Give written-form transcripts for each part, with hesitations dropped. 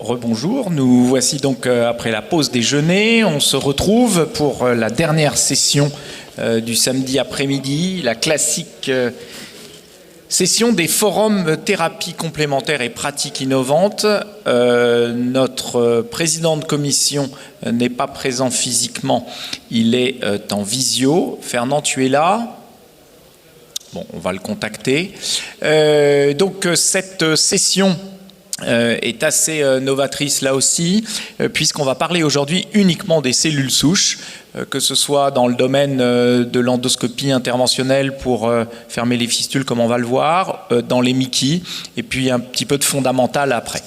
rebonjour. Nous voici donc après la pause déjeuner. On se retrouve pour la dernière session du samedi après-midi, la classique session des forums thérapie complémentaire et pratiques innovantes. Notre président de commission n'est pas présent physiquement, il est en visio. Fernand, tu es là ? Bon, on va le contacter. Donc cette session est assez novatrice là aussi, puisqu'on va parler aujourd'hui uniquement des cellules souches, que ce soit dans le domaine de l'endoscopie interventionnelle pour fermer les fistules comme on va le voir, dans les MICI, et puis un petit peu de fondamental après.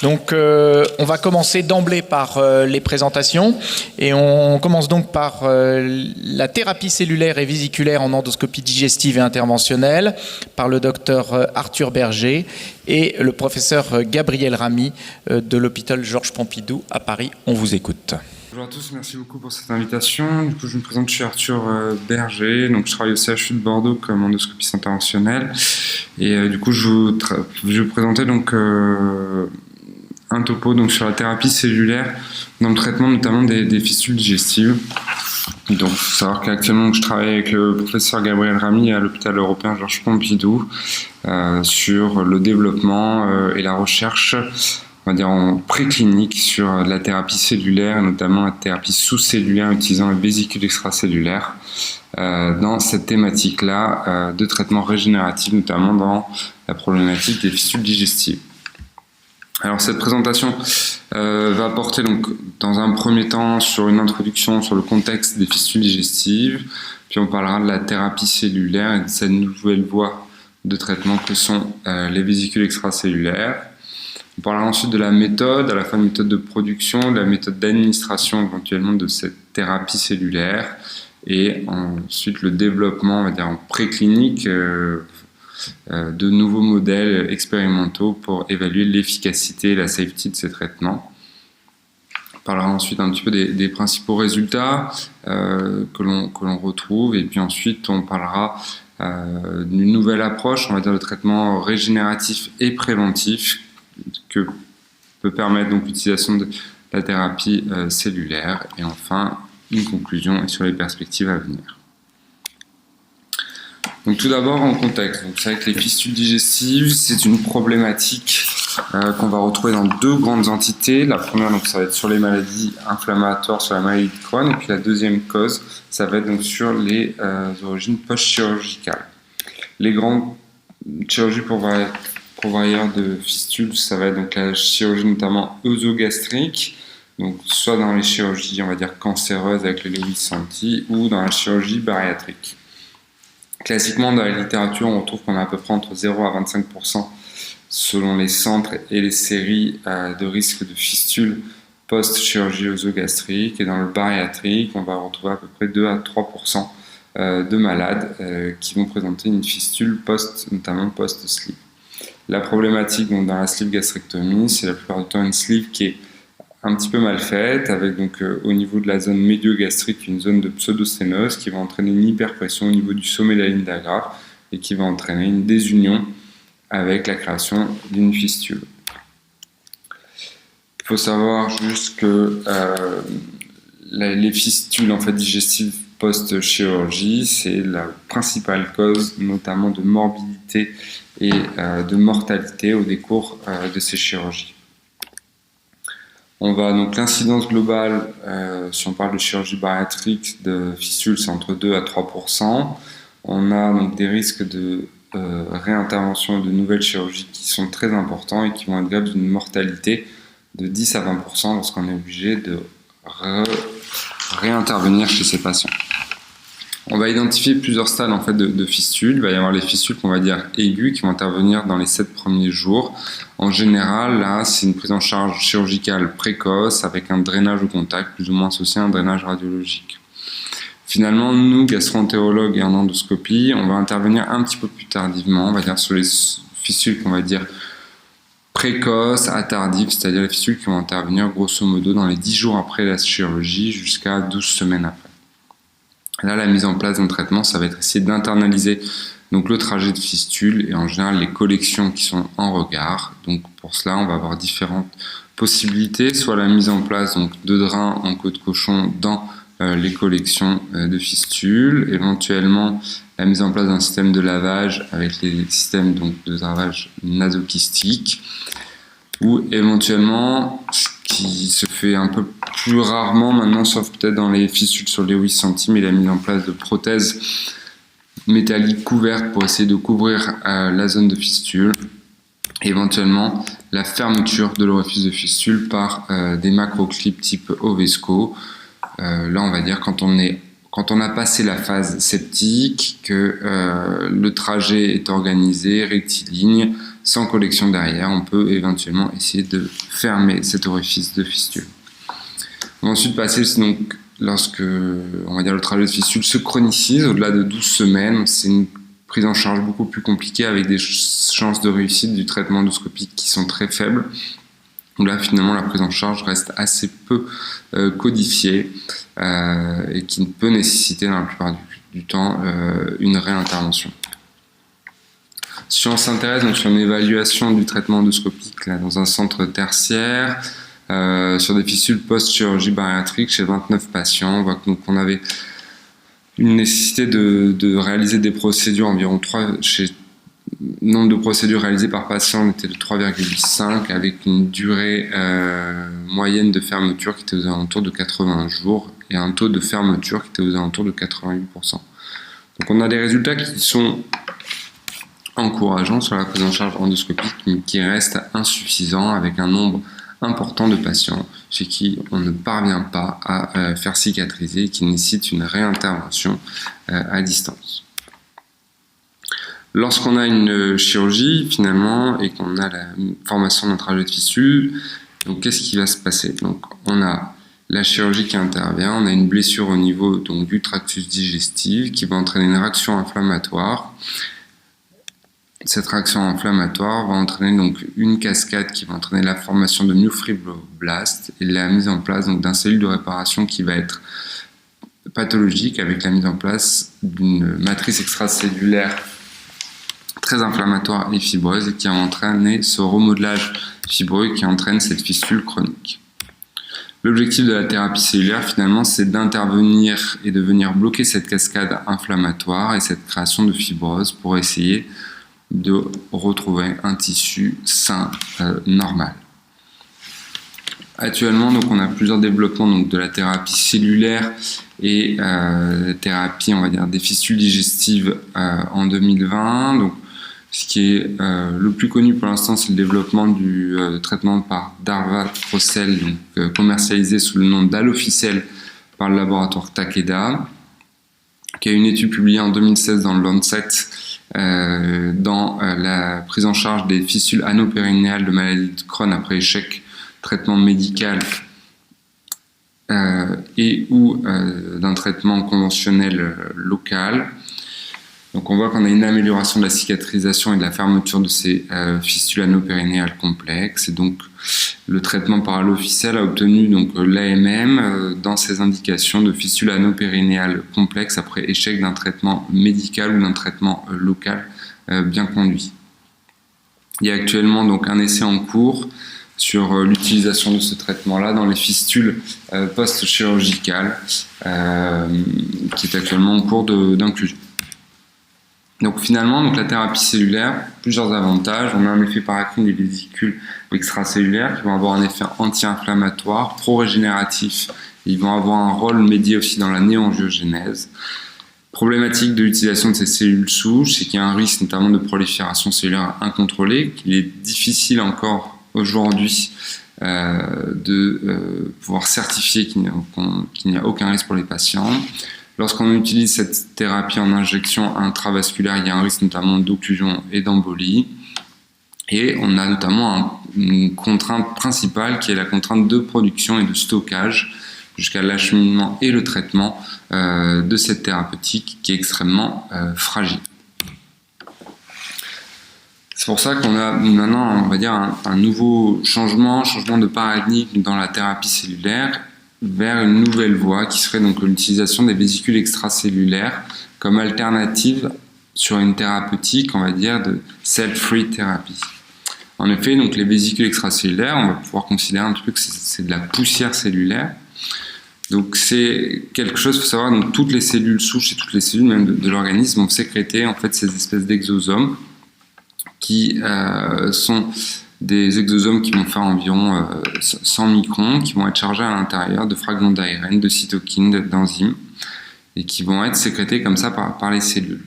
Donc on va commencer d'emblée par les présentations, et on commence donc par la thérapie cellulaire et vésiculaire en endoscopie digestive et interventionnelle par le docteur Arthur Berger et le professeur Gabriel Ramy de l'hôpital Georges Pompidou à Paris. On vous écoute. Bonjour à tous, merci beaucoup pour cette invitation. Du coup, je me présente, je suis Arthur Berger, donc je travaille au CHU de Bordeaux comme endoscopiste interventionnelle. Et du coup, je vais vous présenter donc un topo donc sur la thérapie cellulaire dans le traitement notamment des fistules digestives. Donc, il faut savoir qu'actuellement, je travaille avec le professeur Gabriel Ramy à l'hôpital européen Georges Pompidou sur le développement et la recherche, on va dire en préclinique, sur la thérapie cellulaire, notamment la thérapie sous-cellulaire utilisant les vésicules extracellulaires dans cette thématique-là de traitement régénératif, notamment dans la problématique des fistules digestives. Alors cette présentation va porter donc dans un premier temps sur une introduction sur le contexte des fistules digestives, puis on parlera de la thérapie cellulaire et de cette nouvelle voie de traitement que sont les vésicules extracellulaires. On parlera ensuite de la méthode, à la fois de méthode de production, de la méthode d'administration éventuellement de cette thérapie cellulaire, et ensuite le développement, on va dire en préclinique, de nouveaux modèles expérimentaux pour évaluer l'efficacité et la safety de ces traitements. On parlera ensuite un petit peu des principaux résultats que l'on retrouve, et puis ensuite on parlera d'une nouvelle approche, on va dire le traitement régénératif et préventif que peut permettre donc l'utilisation de la thérapie cellulaire, et enfin une conclusion sur les perspectives à venir. Donc tout d'abord en contexte, donc c'est vrai que les fistules digestives, c'est une problématique qu'on va retrouver dans deux grandes entités. La première, donc, ça va être sur les maladies inflammatoires, sur la maladie de Crohn, et puis la deuxième cause, ça va être donc sur les origines post-chirurgicales. Les grandes chirurgies pourvoyeurs de fistules, ça va être donc la chirurgie notamment œsogastrique, donc soit dans les chirurgies, on va dire cancéreuses avec le Lewis Santi, ou dans la chirurgie bariatrique. Classiquement, dans la littérature, on retrouve qu'on a à peu près entre 0 à 25% selon les centres et les séries de risque de fistule post-chirurgie œsogastrique. Et dans le bariatrique, on va retrouver à peu près 2 à 3% de malades qui vont présenter une fistule notamment post-sleeve. La problématique donc, dans la sleeve gastrectomie, c'est la plupart du temps une sleeve qui est un petit peu mal faite, avec donc au niveau de la zone médio-gastrique une zone de pseudosténose qui va entraîner une hyperpression au niveau du sommet de la ligne d'agrafe et qui va entraîner une désunion avec la création d'une fistule. Il faut savoir juste que les fistules en fait, digestives post-chirurgie, c'est la principale cause notamment de morbidité et de mortalité au décours de ces chirurgies. On va donc l'incidence globale, si on parle de chirurgie bariatrique de fistules, c'est entre 2 à 3%. On a donc des risques de réintervention de nouvelles chirurgies qui sont très importants et qui vont être graves d'une mortalité de 10 à 20% lorsqu'on est obligé de réintervenir chez ces patients. On va identifier plusieurs stades en fait, de fistules. Il va y avoir les fistules qu'on va dire aiguës qui vont intervenir dans les 7 premiers jours. En général, là, c'est une prise en charge chirurgicale précoce avec un drainage au contact, plus ou moins associé à un drainage radiologique. Finalement, nous, gastro-entérologues et en endoscopie, on va intervenir un petit peu plus tardivement, on va dire sur les fistules qu'on va dire précoces à tardives, c'est-à-dire les fistules qui vont intervenir grosso modo dans les 10 jours après la chirurgie jusqu'à 12 semaines après. Là, la mise en place d'un traitement, ça va être essayer d'internaliser donc le trajet de fistule et en général les collections qui sont en regard. Donc pour cela, on va avoir différentes possibilités, soit la mise en place donc de drains en queue de cochon dans les collections de fistules, éventuellement la mise en place d'un système de lavage avec les systèmes donc de lavage nasokystique, ou éventuellement, ce qui se fait un peu plus rarement maintenant, sauf peut-être dans les fistules sur les 8 centimes, et la mise en place de prothèses métalliques couvertes pour essayer de couvrir la zone de fistule. Éventuellement, la fermeture de l'orifice de fistule par des macroclips type Ovesco. Là, on va dire quand on a passé la phase septique, que le trajet est organisé, rectiligne, sans collection derrière, on peut éventuellement essayer de fermer cet orifice de fistule. On va ensuite passer donc lorsque on va dire le trajet de fistule se chronicise au-delà de 12 semaines, c'est une prise en charge beaucoup plus compliquée avec des chances de réussite du traitement endoscopique qui sont très faibles. Où là finalement la prise en charge reste assez peu codifiée et qui peut nécessiter dans la plupart du temps une réintervention. Si on s'intéresse donc sur une évaluation du traitement endoscopique là, dans un centre tertiaire, sur des fistules post-chirurgie bariatrique chez 29 patients, on voit qu'on avait une nécessité de réaliser des procédures environ 3 chez nombre de procédures réalisées par patient était de 3,5 avec une durée moyenne de fermeture qui était aux alentours de 80 jours et un taux de fermeture qui était aux alentours de 88%. Donc on a des résultats qui sont encourageants sur la prise en charge endoscopique mais qui restent insuffisants avec un nombre important de patients chez qui on ne parvient pas à faire cicatriser et qui nécessitent une réintervention à distance. Lorsqu'on a une chirurgie, finalement, et qu'on a la formation d'un trajet de fistule, donc qu'est-ce qui va se passer? Donc, on a la chirurgie qui intervient, on a une blessure au niveau donc, du tractus digestif qui va entraîner une réaction inflammatoire. Cette réaction inflammatoire va entraîner donc une cascade qui va entraîner la formation de myofibroblastes et la mise en place donc, d'un cellule de réparation qui va être pathologique avec la mise en place d'une matrice extracellulaire très inflammatoire et fibreuse et qui a entraîné ce remodelage fibreux qui entraîne cette fistule chronique. L'objectif de la thérapie cellulaire finalement c'est d'intervenir et de venir bloquer cette cascade inflammatoire et cette création de fibrose pour essayer de retrouver un tissu sain, normal. Actuellement, donc, on a plusieurs développements donc, de la thérapie cellulaire et thérapie, on va dire, des fistules digestives en 2020. Donc, ce qui est le plus connu pour l'instant, c'est le développement du traitement par Darvatrocel, donc commercialisé sous le nom d'Alofisel par le laboratoire Takeda, qui a une étude publiée en 2016 dans le Lancet dans la prise en charge des fistules anopérinéales de maladie de Crohn après échec traitement médical et ou d'un traitement conventionnel local. Donc on voit qu'on a une amélioration de la cicatrisation et de la fermeture de ces fistules anopérinéales complexes. Et donc le traitement par Alofisel a obtenu donc l'AMM dans ses indications de fistules anopérinéales complexes après échec d'un traitement médical ou d'un traitement local bien conduit. Il y a actuellement donc un essai en cours sur l'utilisation de ce traitement-là dans les fistules post-chirurgicales qui est actuellement en cours d'inclusion. Donc finalement, donc la thérapie cellulaire, plusieurs avantages. On a un effet paracrine des vésicules extracellulaires qui vont avoir un effet anti-inflammatoire, pro-régénératif. Ils vont avoir un rôle médié aussi dans la néangiogénèse. Problématique de l'utilisation de ces cellules souches, c'est qu'il y a un risque notamment de prolifération cellulaire incontrôlée, qu'il est difficile encore aujourd'hui de pouvoir certifier qu'il n'y a aucun risque pour les patients. Lorsqu'on utilise cette thérapie en injection intravasculaire, il y a un risque notamment d'occlusion et d'embolie. Et on a notamment une contrainte principale qui est la contrainte de production et de stockage jusqu'à l'acheminement et le traitement de cette thérapeutique qui est extrêmement fragile. C'est pour ça qu'on a maintenant, on va dire, un nouveau changement de paradigme dans la thérapie cellulaire vers une nouvelle voie qui serait donc l'utilisation des vésicules extracellulaires comme alternative sur une thérapeutique, on va dire, de cell-free therapy. En effet, donc les vésicules extracellulaires, on va pouvoir considérer un petit peu que c'est de la poussière cellulaire. Donc c'est quelque chose, il faut savoir, donc toutes les cellules souches et toutes les cellules même de l'organisme vont sécréter en fait ces espèces d'exosomes qui sont des exosomes qui vont faire environ 100 microns, qui vont être chargés à l'intérieur de fragments d'ARN, de cytokines, d'enzymes, et qui vont être sécrétés comme ça par les cellules.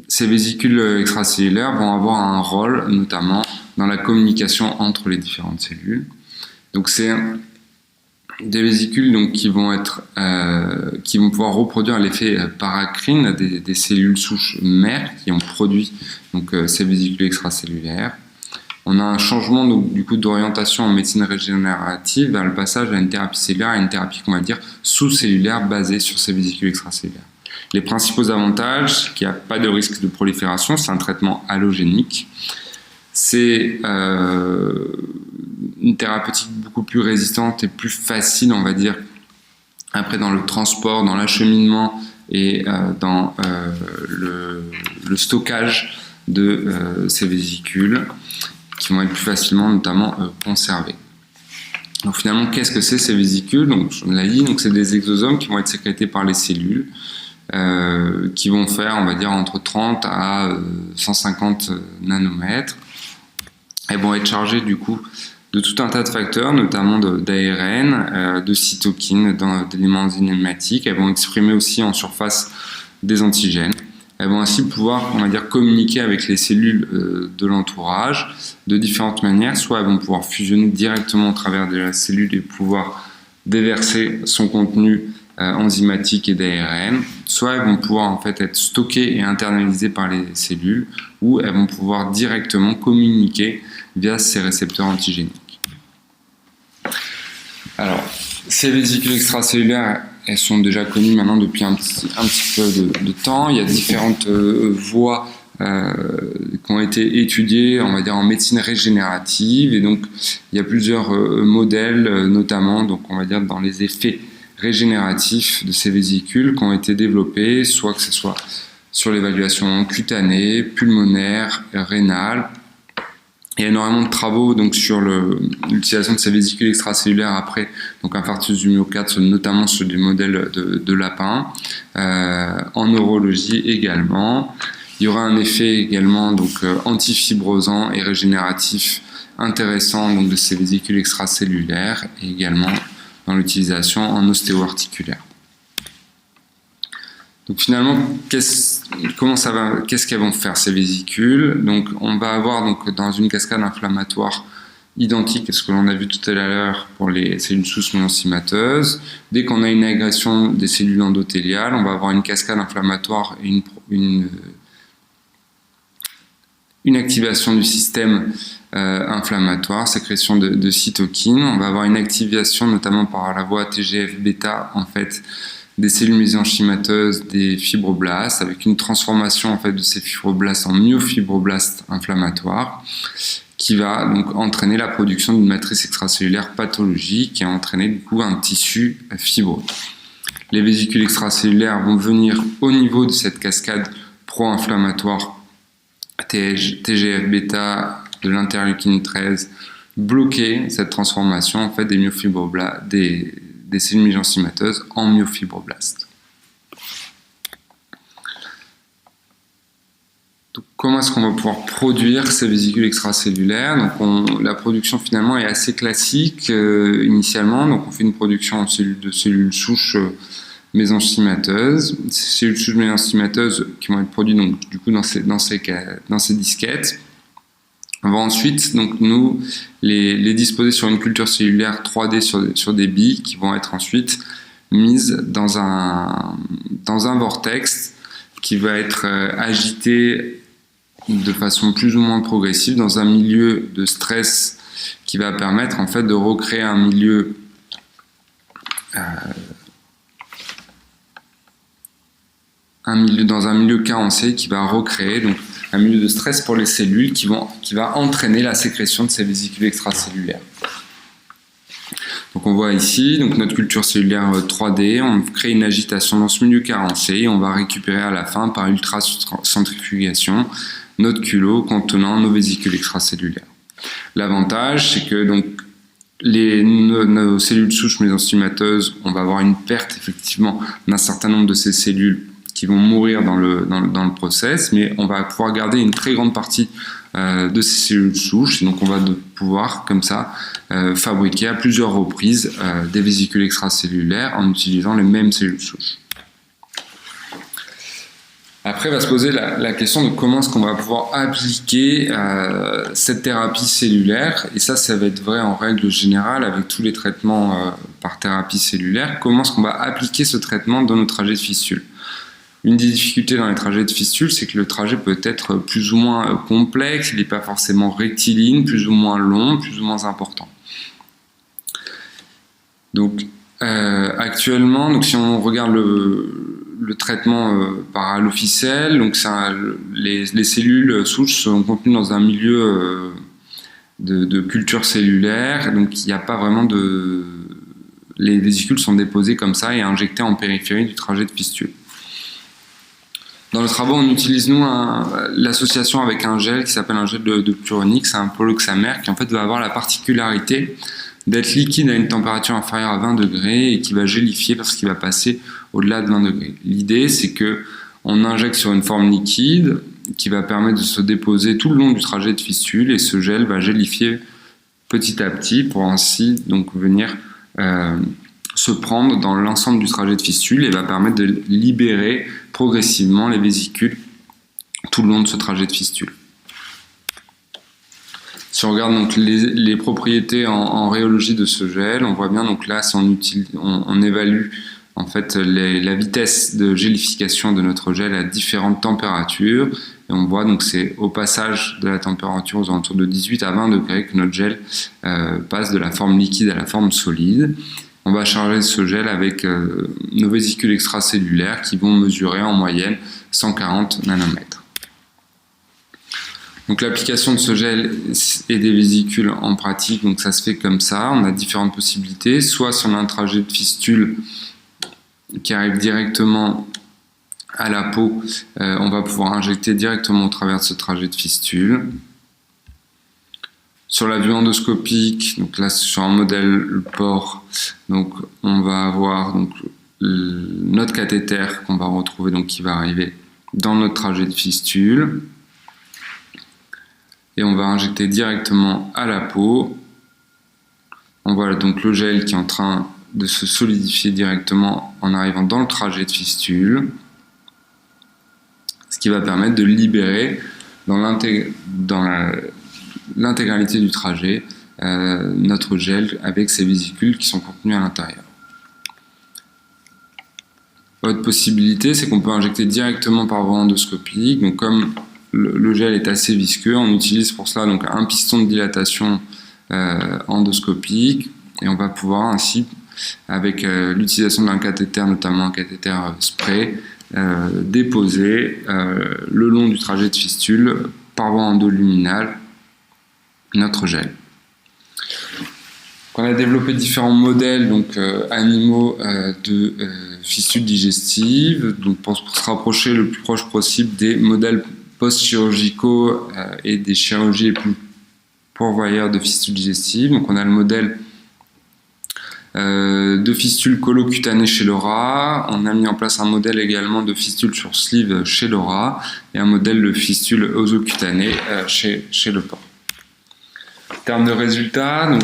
Ces vésicules extracellulaires vont avoir un rôle notamment dans la communication entre les différentes cellules. Donc c'est des vésicules donc, qui vont pouvoir reproduire l'effet paracrine des cellules souches mères qui ont produit donc, ces vésicules extracellulaires. On a un changement donc, du coup d'orientation en médecine régénérative vers le passage à une thérapie cellulaire, à une thérapie qu'on va dire sous-cellulaire basée sur ces vésicules extracellulaires. Les principaux avantages, c'est qu'il n'y a pas de risque de prolifération, c'est un traitement allogénique. C'est une thérapeutique beaucoup plus résistante et plus facile, on va dire, après dans le transport, dans l'acheminement et dans le stockage de ces vésicules qui vont être plus facilement notamment conservées. Donc finalement, qu'est-ce que c'est ces vésicules? Donc, je l'ai dit, donc c'est des exosomes qui vont être sécrétés par les cellules, qui vont faire, on va dire, entre 30 à 150 nanomètres. Elles vont être chargées du coup de tout un tas de facteurs, notamment d'ARN, de cytokines, d'éléments enzymatiques. Elles vont exprimer aussi en surface des antigènes. Elles vont ainsi pouvoir, on va dire, communiquer avec les cellules de l'entourage de différentes manières. Soit elles vont pouvoir fusionner directement au travers de la cellule et pouvoir déverser son contenu enzymatique et d'ARN, soit elles vont pouvoir en fait être stockées et internalisées par les cellules, ou elles vont pouvoir directement communiquer via ces récepteurs antigéniques. Alors, ces vésicules extracellulaires, elles sont déjà connues maintenant depuis un petit peu de temps. Il y a différentes voies qui ont été étudiées, on va dire, en médecine régénérative, et donc il y a plusieurs modèles, notamment, donc on va dire dans les effets régénératifs de ces vésicules qui ont été développés, soit que ce soit sur l'évaluation cutanée, pulmonaire, rénale. Il y a énormément de travaux donc, sur l'utilisation de ces vésicules extracellulaires après donc infarctus du myocarde, notamment sur des modèles de lapins, en neurologie également. Il y aura un effet également donc, antifibrosant et régénératif intéressant donc, de ces vésicules extracellulaires et également dans l'utilisation en ostéo-articulaire. Donc finalement, qu'est-ce qu'elles vont faire ces vésicules? Donc on va avoir donc, dans une cascade inflammatoire identique à ce que l'on a vu tout à l'heure pour les cellules souches mésenchymateuses. Dès qu'on a une agression des cellules endothéliales, on va avoir une cascade inflammatoire et une activation du système inflammatoire, sécrétion de cytokines. On va avoir une activation notamment par la voie TGF-bêta en fait des cellules mésenchymateuses, des fibroblastes, avec une transformation en fait de ces fibroblastes en myofibroblastes inflammatoires, qui va donc entraîner la production d'une matrice extracellulaire pathologique et entraîner du coup un tissu fibreux. Les vésicules extracellulaires vont venir au niveau de cette cascade pro-inflammatoire TGF-bêta de l'interleukine 13, bloquer cette transformation en fait des myofibroblastes, des cellules mésenchymateuses en myofibroblastes. Donc, comment est-ce qu'on va pouvoir produire ces vésicules extracellulaires? Donc, la production finalement est assez classique initialement. Donc, on fait une production de cellules souches mésenchymateuses. Ces cellules souches mésenchymateuses qui vont être produites donc, du coup, dans ces disquettes. On va ensuite donc, nous les disposer sur une culture cellulaire 3D sur des billes qui vont être ensuite mises dans un vortex qui va être agité de façon plus ou moins progressive dans un milieu de stress qui va permettre en fait de recréer un milieu dans un milieu carencé qui va recréer donc un milieu de stress pour les cellules qui va entraîner la sécrétion de ces vésicules extracellulaires. Donc on voit ici donc notre culture cellulaire 3D, on crée une agitation dans ce milieu carencé et on va récupérer à la fin par ultracentrifugation notre culot contenant nos vésicules extracellulaires. L'avantage, c'est que donc nos cellules souches mésenchymateuses, on va avoir une perte effectivement d'un certain nombre de ces cellules qui vont mourir dans le process, mais on va pouvoir garder une très grande partie de ces cellules souches, et donc on va pouvoir comme ça fabriquer à plusieurs reprises des vésicules extracellulaires en utilisant les mêmes cellules souches. Après, va se poser la question de comment est-ce qu'on va pouvoir appliquer cette thérapie cellulaire, et ça va être vrai en règle générale avec tous les traitements par thérapie cellulaire. Comment est-ce qu'on va appliquer ce traitement dans nos trajets de fistule? Une des difficultés dans les trajets de fistule, c'est que le trajet peut être plus ou moins complexe, il n'est pas forcément rectiligne, plus ou moins long, plus ou moins important. Donc, actuellement, donc si on regarde le traitement par alloficelle, donc les cellules souches sont contenues dans un milieu de culture cellulaire, donc il n'y a pas vraiment les vésicules sont déposées comme ça et injectées en périphérie du trajet de fistule. Dans le travaux, on utilise l'association avec un gel qui s'appelle un gel de Puronic, c'est un poloxamère qui en fait va avoir la particularité d'être liquide à une température inférieure à 20 degrés et qui va gélifier lorsqu'il va passer au-delà de 20 degrés. L'idée, c'est que on injecte sur une forme liquide qui va permettre de se déposer tout le long du trajet de fistule et ce gel va gélifier petit à petit pour ainsi donc venir se prendre dans l'ensemble du trajet de fistule et va permettre de libérer progressivement les vésicules tout le long de ce trajet de fistule. Si on regarde donc les propriétés en rhéologie de ce gel, on voit bien donc là si on évalue en fait la vitesse de gélification de notre gel à différentes températures et on voit donc c'est au passage de la température aux alentours de 18 à 20 degrés que notre gel passe de la forme liquide à la forme solide. On va charger ce gel avec nos vésicules extracellulaires qui vont mesurer en moyenne 140 nanomètres. Donc l'application de ce gel et des vésicules en pratique, donc ça se fait comme ça, on a différentes possibilités, soit si on a un trajet de fistule qui arrive directement à la peau, on va pouvoir injecter directement au travers de ce trajet de fistule. Sur la vue endoscopique, donc là sur un modèle port, donc on va avoir donc notre cathéter qu'on va retrouver donc qui va arriver dans notre trajet de fistule et on va injecter directement à la peau. On voit donc le gel qui est en train de se solidifier directement en arrivant dans le trajet de fistule, ce qui va permettre de libérer dans l'intégralité du trajet notre gel avec ces vésicules qui sont contenues à l'intérieur. Autre possibilité, c'est qu'on peut injecter directement par voie endoscopique. Donc comme le gel est assez visqueux, on utilise pour cela donc un piston de dilatation endoscopique et on va pouvoir ainsi, avec l'utilisation d'un cathéter, notamment un cathéter spray, déposer le long du trajet de fistule par voie endoluminale notre gel. On a développé différents modèles donc, animaux de fistules digestives donc pour se rapprocher le plus proche possible des modèles post-chirurgicaux et des chirurgies les plus pourvoyeurs de fistules digestives. Donc on a le modèle de fistules colocutanées chez le rat, on a mis en place un modèle également de fistules sur sleeve chez le rat et un modèle de fistule ozocutanée chez le porc. En termes de résultats, donc,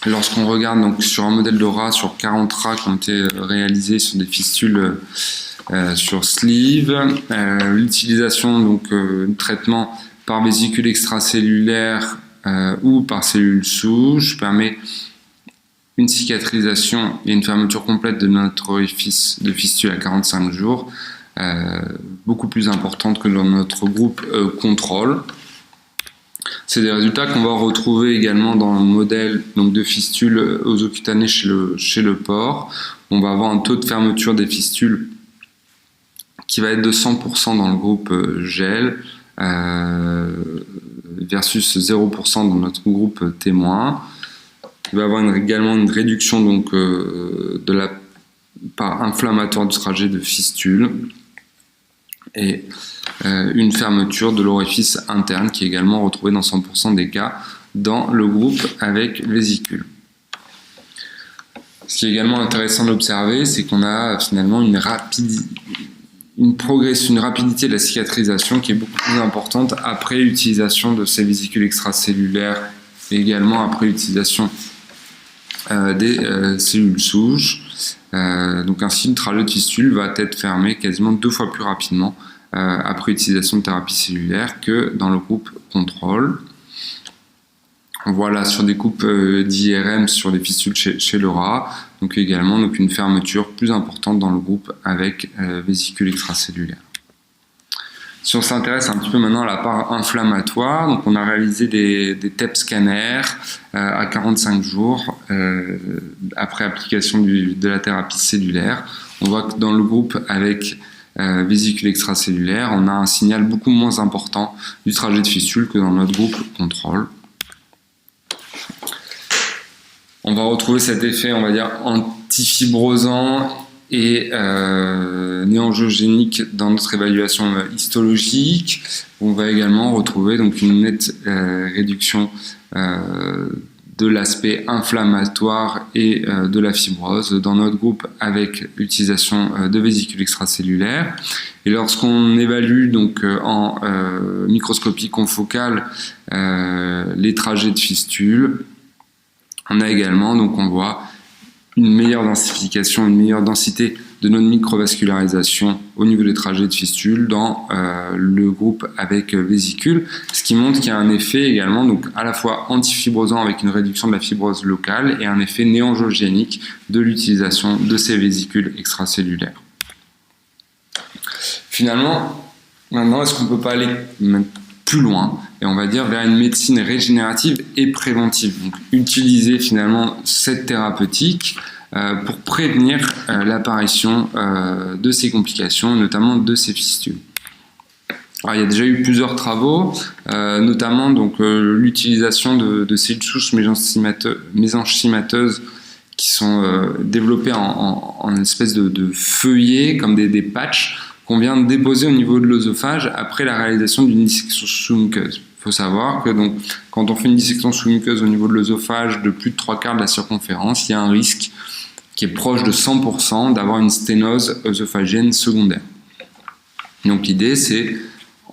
lorsqu'on regarde donc, sur un modèle de rat, sur 40 rats qui ont été réalisés sur des fistules sur sleeve, l'utilisation donc de traitement par vésicule extracellulaire ou par cellules souches permet une cicatrisation et une fermeture complète de notre orifice de fistule à 45 jours, beaucoup plus importante que dans notre groupe contrôle. C'est des résultats qu'on va retrouver également dans le modèle donc, de fistule ozocutanée chez le porc. On va avoir un taux de fermeture des fistules qui va être de 100% dans le groupe gel versus 0% dans notre groupe témoin. Il va y avoir également une réduction donc, de la part inflammatoire du trajet de fistule et une fermeture de l'orifice interne qui est également retrouvée dans 100% des cas dans le groupe avec vésicule. Ce qui est également intéressant d'observer, c'est qu'on a finalement une rapidité de la cicatrisation qui est beaucoup plus importante après l'utilisation de ces vésicules extracellulaires et également après l'utilisation des cellules souches. Donc ainsi, le trajet de fistule va être fermé quasiment 2 fois plus rapidement après utilisation de thérapie cellulaire que dans le groupe contrôle. On voit là sur des coupes d'IRM sur les fistules chez le rat, donc également donc une fermeture plus importante dans le groupe avec vésicule extracellulaire. Si on s'intéresse un petit peu maintenant à la part inflammatoire, donc on a réalisé des TEP scanners à 45 jours après application de la thérapie cellulaire. On voit que dans le groupe avec vésicule extracellulaire, on a un signal beaucoup moins important du trajet de fistule que dans notre groupe contrôle. On va retrouver cet effet, on va dire, antifibrosant et néangiogénique dans notre évaluation histologique. On va également retrouver donc une nette réduction de l'aspect inflammatoire et de la fibrose dans notre groupe avec l'utilisation de vésicules extracellulaires. Et lorsqu'on évalue donc en microscopie confocale les trajets de fistule, on a également, donc on voit une meilleure densification, une meilleure densité de notre microvascularisation au niveau des trajets de fistule dans le groupe avec vésicule, ce qui montre qu'il y a un effet également donc à la fois antifibrosant avec une réduction de la fibrose locale et un effet néangiogénique de l'utilisation de ces vésicules extracellulaires. Finalement, maintenant, est-ce qu'on ne peut pas aller plus loin et on va dire vers une médecine régénérative et préventive, donc utiliser finalement cette thérapeutique pour prévenir l'apparition de ces complications, notamment de ces fistules. Alors, il y a déjà eu plusieurs travaux, notamment donc l'utilisation de cellules souches mésenchymateuses qui sont développées en espèce de feuillets, comme des patchs, qu'on vient de déposer au niveau de l'œsophage après la réalisation d'une dissection sous-muqueuse. Il faut savoir que donc, quand on fait une dissection sous-muqueuse au niveau de l'œsophage de plus de 3/4 de la circonférence, il y a un risque qui est proche de 100% d'avoir une sténose œsophagienne secondaire. Donc l'idée, c'est,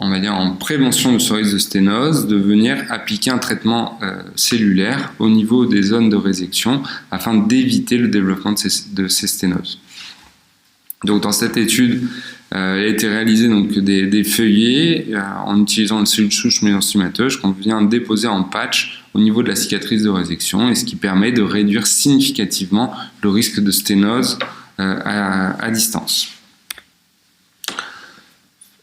on va dire en prévention de ce risque de sténose, de venir appliquer un traitement cellulaire au niveau des zones de résection afin d'éviter le développement de ces sténoses. Donc dans cette étude, il a été réalisé donc des feuillets en utilisant une cellule souche mésenchymateuse qu'on vient déposer en patch au niveau de la cicatrice de résection, et ce qui permet de réduire significativement le risque de sténose à distance.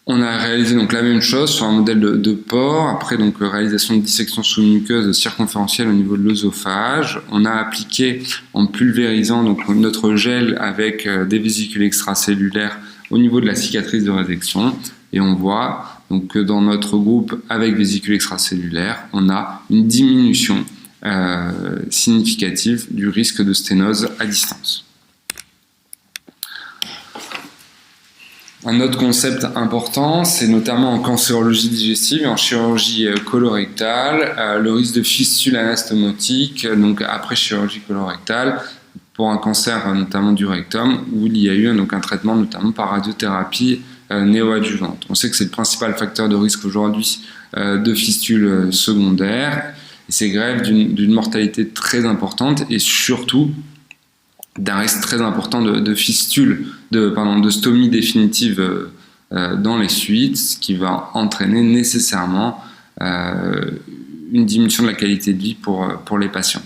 On a réalisé donc la même chose sur un modèle de porc, après donc réalisation de dissection sous-muqueuse circonférentielle au niveau de l'œsophage. On a appliqué en pulvérisant donc notre gel avec des vésicules extracellulaires au niveau de la cicatrice de résection, et on voit donc que dans notre groupe avec vésicules extracellulaires, on a une diminution significative du risque de sténose à distance. Un autre concept important, c'est notamment en cancérologie digestive et en chirurgie colorectale, le risque de fistule anastomotique, donc après chirurgie colorectale, pour un cancer notamment du rectum, où il y a eu donc un traitement notamment par radiothérapie néoadjuvante. On sait que c'est le principal facteur de risque aujourd'hui de fistule secondaire, et c'est grève d'une mortalité très importante et surtout d'un risque très important de fistule, de stomie définitive dans les suites, ce qui va entraîner nécessairement une diminution de la qualité de vie pour les patients.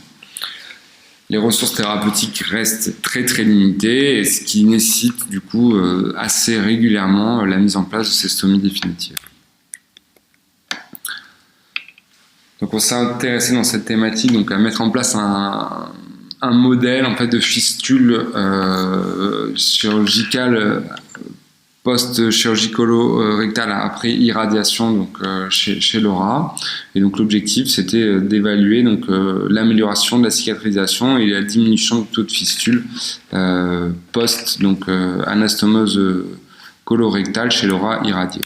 Les ressources thérapeutiques restent très très limitées, et ce qui nécessite du coup assez régulièrement la mise en place de ces stomies définitives. Donc on s'est intéressé dans cette thématique donc à mettre en place un modèle en fait de fistule chirurgicale post-chirurgicalo-rectal après irradiation donc chez Laura. Et donc l'objectif c'était d'évaluer donc l'amélioration de la cicatrisation et la diminution du taux de fistule post donc anastomose colorectale chez Laura irradiée.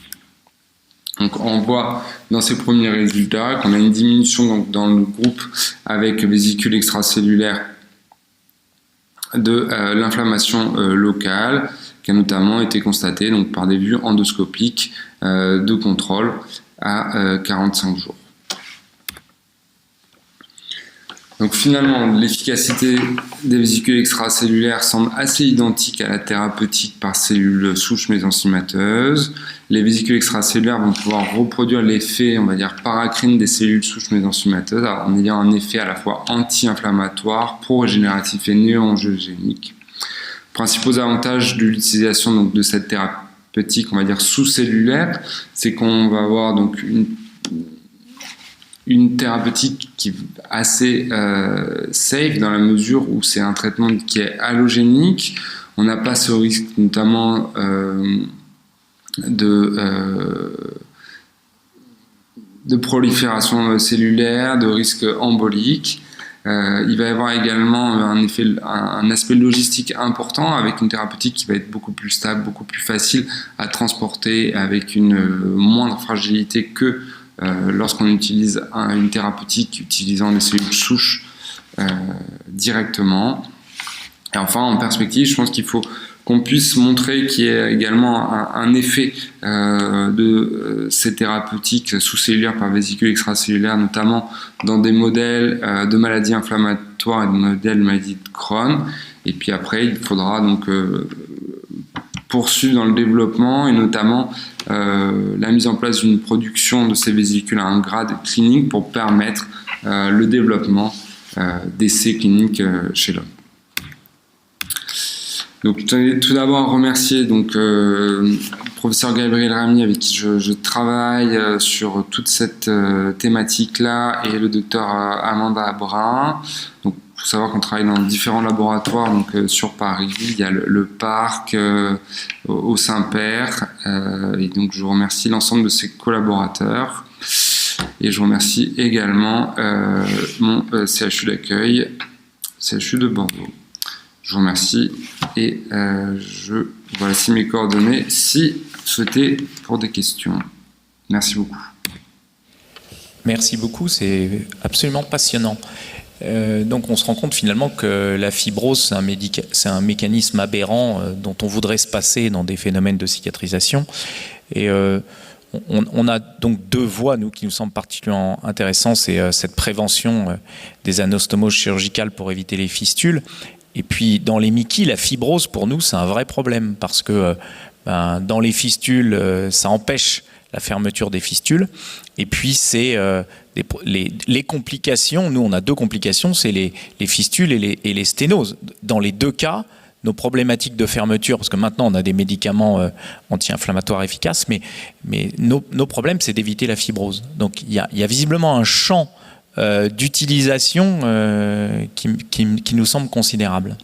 Donc on voit dans ces premiers résultats qu'on a une diminution donc, dans le groupe avec vésicule extracellulaire de l'inflammation locale, qui a notamment été constatée donc, par des vues endoscopiques de contrôle à 45 jours. Donc finalement, l'efficacité des vésicules extracellulaires semble assez identique à la thérapeutique par cellules souches mésenchymateuses. Les vésicules extracellulaires vont pouvoir reproduire l'effet, on va dire, paracrine des cellules souches mésenchymateuses en ayant un effet à la fois anti-inflammatoire, pro-régénératif et néo-angiogénique. Principaux avantages de l'utilisation donc, de cette thérapeutique, on va dire, sous-cellulaire, c'est qu'on va avoir donc une thérapeutique qui est assez safe dans la mesure où c'est un traitement qui est allogénique. On n'a pas ce risque notamment de prolifération cellulaire, de risque embolique. Il va y avoir également un aspect logistique important avec une thérapeutique qui va être beaucoup plus stable, beaucoup plus facile à transporter avec une moindre fragilité que lorsqu'on utilise une thérapeutique utilisant des cellules souches directement. Et enfin, en perspective, je pense qu'il faut qu'on puisse montrer qu'il y a également un effet de ces thérapeutiques sous-cellulaires par vésicule extracellulaire, notamment dans des modèles de maladies inflammatoires et de modèles de maladies de Crohn. Et puis après, il faudra donc poursuivre dans le développement et notamment la mise en place d'une production de ces vésicules à un grade clinique pour permettre le développement d'essais cliniques chez l'homme. Donc, tout d'abord remercier donc le professeur Gabriel Ramy avec qui je travaille sur toute cette thématique-là et le docteur Amanda Brun. Donc, il faut savoir qu'on travaille dans différents laboratoires donc sur Paris. Il y a le Parc au Saint-Père et donc je remercie l'ensemble de ses collaborateurs et je remercie également mon CHU d'accueil, CHU de Bordeaux. Je vous remercie et voici mes coordonnées si vous souhaitez pour des questions. Merci beaucoup. Merci beaucoup, c'est absolument passionnant. Donc on se rend compte finalement que la fibrose, c'est un mécanisme aberrant dont on voudrait se passer dans des phénomènes de cicatrisation. Et on a donc deux voies, nous, qui nous semblent particulièrement intéressantes. C'est cette prévention des anastomoses chirurgicales pour éviter les fistules. Et puis dans les MICI, la fibrose pour nous c'est un vrai problème parce que dans les fistules ça empêche la fermeture des fistules et puis c'est les complications, nous on a deux complications, c'est les fistules et les sténoses. Dans les deux cas, nos problématiques de fermeture, parce que maintenant on a des médicaments anti-inflammatoires efficaces, mais nos problèmes c'est d'éviter la fibrose. Donc il y a visiblement un champ d'utilisation qui nous semble considérable.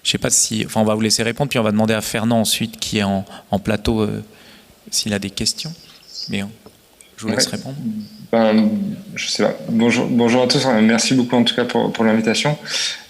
Je ne sais pas si... Enfin, on va vous laisser répondre, puis on va demander à Fernand ensuite, qui est en plateau, s'il a des questions. Mais je vous laisse répondre. Je sais pas. Bonjour à tous. Merci beaucoup en tout cas pour l'invitation.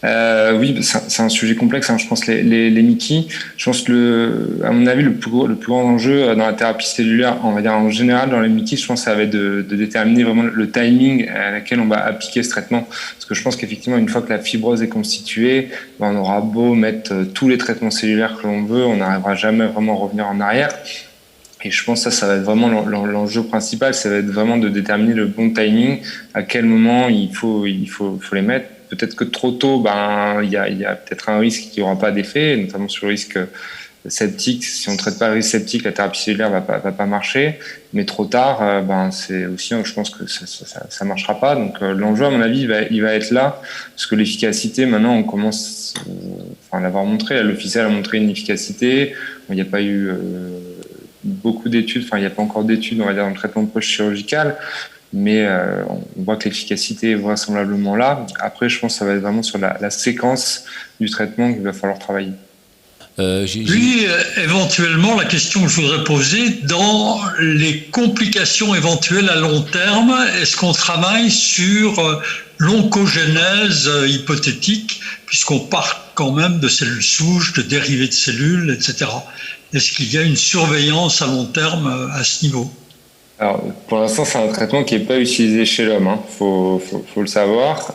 Oui, c'est un sujet complexe. Je pense les MICI. Je pense que à mon avis le plus grand enjeu dans la thérapie cellulaire, on va dire en général dans les MICI, je pense que ça va être de déterminer vraiment le timing à laquelle on va appliquer ce traitement. Parce que je pense qu'effectivement une fois que la fibrose est constituée, on aura beau mettre tous les traitements cellulaires que l'on veut, on n'arrivera jamais vraiment à revenir en arrière. Et je pense que ça va être vraiment l'enjeu principal, ça va être vraiment de déterminer le bon timing, à quel moment il faut les mettre. Peut-être que trop tôt, il y a peut-être un risque qui n'aura pas d'effet, notamment sur le risque septique. Si on ne traite pas le risque septique, la thérapie cellulaire va pas marcher. Mais trop tard, c'est aussi, je pense que ça marchera pas. Donc l'enjeu, à mon avis, il va être là, parce que l'efficacité, maintenant, on commence à l'avoir montré. L'officiel a montré une efficacité. Il n'y a pas eu beaucoup d'études, il n'y a pas encore d'études, on va dire, dans le traitement post-chirurgical, mais on voit que l'efficacité est vraisemblablement là. Après, je pense que ça va être vraiment sur la séquence du traitement qu'il va falloir travailler. Éventuellement, la question que je voudrais poser, dans les complications éventuelles à long terme, est-ce qu'on travaille sur l'oncogénèse hypothétique, puisqu'on part quand même de cellules souches, de dérivés de cellules, etc. Est-ce qu'il y a une surveillance à long terme à ce niveau ? Alors, pour l'instant, c'est un traitement qui n'est pas utilisé chez l'homme. Faut le savoir.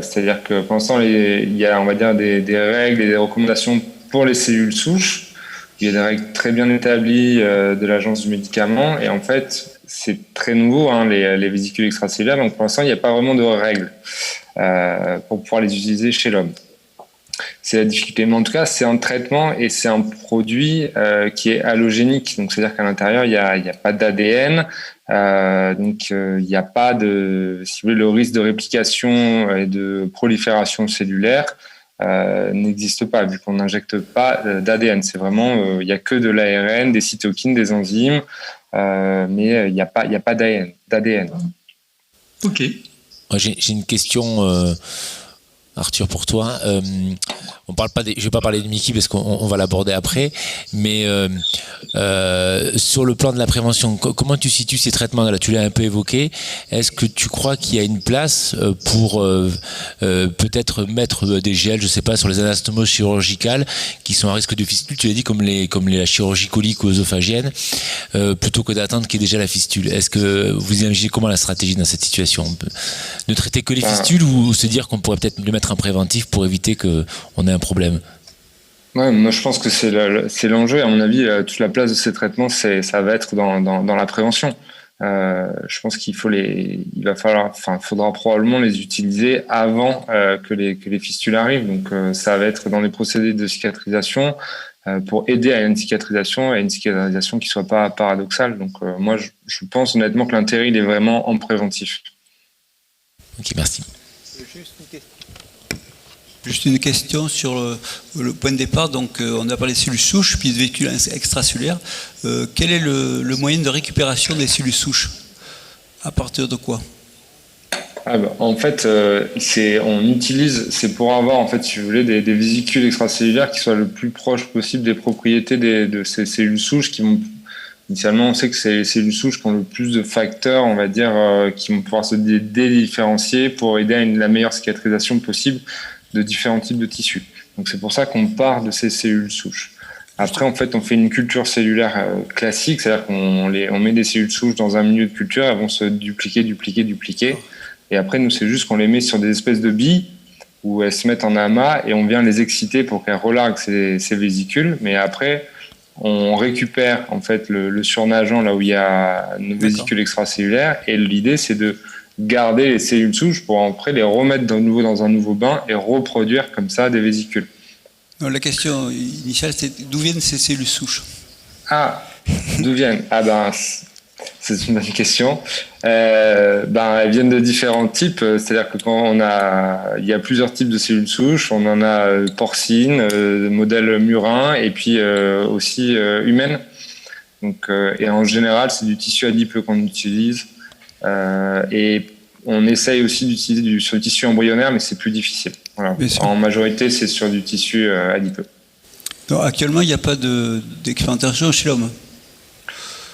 C'est-à-dire que pour l'instant, il y a, on va dire, des règles et des recommandations pour les cellules souches. Il y a des règles très bien établies de l'Agence du médicament. Et en fait, c'est très nouveau, les vésicules extracellulaires. Donc, pour l'instant, il n'y a pas vraiment de règles pour pouvoir les utiliser chez l'homme. C'est la difficulté. Mais en tout cas, c'est un traitement et c'est un produit qui est allogénique. Donc, c'est-à-dire qu'à l'intérieur, il y a pas d'ADN. Donc, il n'y a pas de, si vous voulez, le risque de réplication et de prolifération cellulaire n'existe pas, vu qu'on n'injecte pas d'ADN. C'est vraiment, il n'y a que de l'ARN, des cytokines, des enzymes, mais il n'y a pas d'ADN. Ok. Moi, j'ai une question... Arthur, pour toi, on parle pas je vais pas parler de Mickey parce qu'on va l'aborder après, mais sur le plan de la prévention, comment tu situes ces traitements-là ? Tu l'as un peu évoqué. Est-ce que tu crois qu'il y a une place pour peut-être mettre des gels, je sais pas, sur les anastomoses chirurgicales qui sont à risque de fistule, tu l'as dit, comme la chirurgie colique ou œsophagienne, plutôt que d'attendre qu'il y ait déjà la fistule. Est-ce que vous imaginez comment la stratégie dans cette situation ? Ne traiter que les fistules ou se dire qu'on pourrait peut-être le mettre un préventif pour éviter qu'on ait un problème? Ouais, moi je pense que c'est l'enjeu. À mon avis, toute la place de ces traitements, ça va être dans la prévention. Je pense faudra probablement les utiliser avant que les fistules arrivent. Donc ça va être dans les procédés de cicatrisation pour aider à une cicatrisation qui soit pas paradoxale. Donc moi je pense honnêtement que l'intérêt il est vraiment en préventif. Ok, merci. Juste une question sur le point de départ. Donc, on a parlé de cellules souches, puis de véhicules extracellulaires. Quel est le moyen de récupération des cellules souches ? À partir de quoi ? En fait, c'est pour avoir, en fait, si vous voulez, des vésicules extracellulaires qui soient le plus proches possible des propriétés de ces cellules souches qui vont. Initialement, on sait que c'est les cellules souches qui ont le plus de facteurs, on va dire, qui vont pouvoir se dédifférencier pour aider à la meilleure cicatrisation possible de différents types de tissus. Donc c'est pour ça qu'on part de ces cellules souches. Après, en fait, on fait une culture cellulaire classique, c'est-à-dire qu'on met des cellules souches dans un milieu de culture, elles vont se dupliquer. Et après, nous, c'est juste qu'on les met sur des espèces de billes où elles se mettent en amas et on vient les exciter pour qu'elles relarguent ces vésicules. Mais après, on récupère en fait le surnageant là où il y a nos vésicules extracellulaires. Et l'idée, c'est de garder les cellules souches pour après les remettre de nouveau dans un nouveau bain et reproduire comme ça des vésicules. La question initiale, c'est d'où viennent ces cellules souches ? D'où viennent ? C'est une bonne question. Elles viennent de différents types. C'est-à-dire que il y a plusieurs types de cellules souches. On en a porcines, modèle murin, et puis aussi humaines. Donc, et en général, c'est du tissu adipeux qu'on utilise. Et on essaye aussi d'utiliser sur le tissu embryonnaire, mais c'est plus difficile. Voilà. En majorité, c'est sur du tissu adipeux. Donc, actuellement, il n'y a pas d'expérimentation chez l'homme ?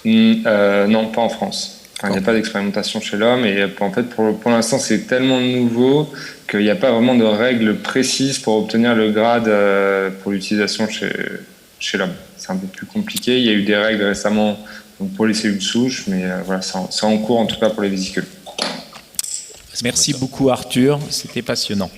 Non, pas en France. Il n'y a pas d'expérimentation chez l'homme. Et en fait, pour l'instant, c'est tellement nouveau qu'il n'y a pas vraiment de règles précises pour obtenir le grade pour l'utilisation chez l'homme. C'est un peu plus compliqué. Il y a eu des règles récemment donc pour les cellules souches, mais voilà, c'est en cours en tout cas pour les vésicules. Merci beaucoup Arthur, c'était passionnant.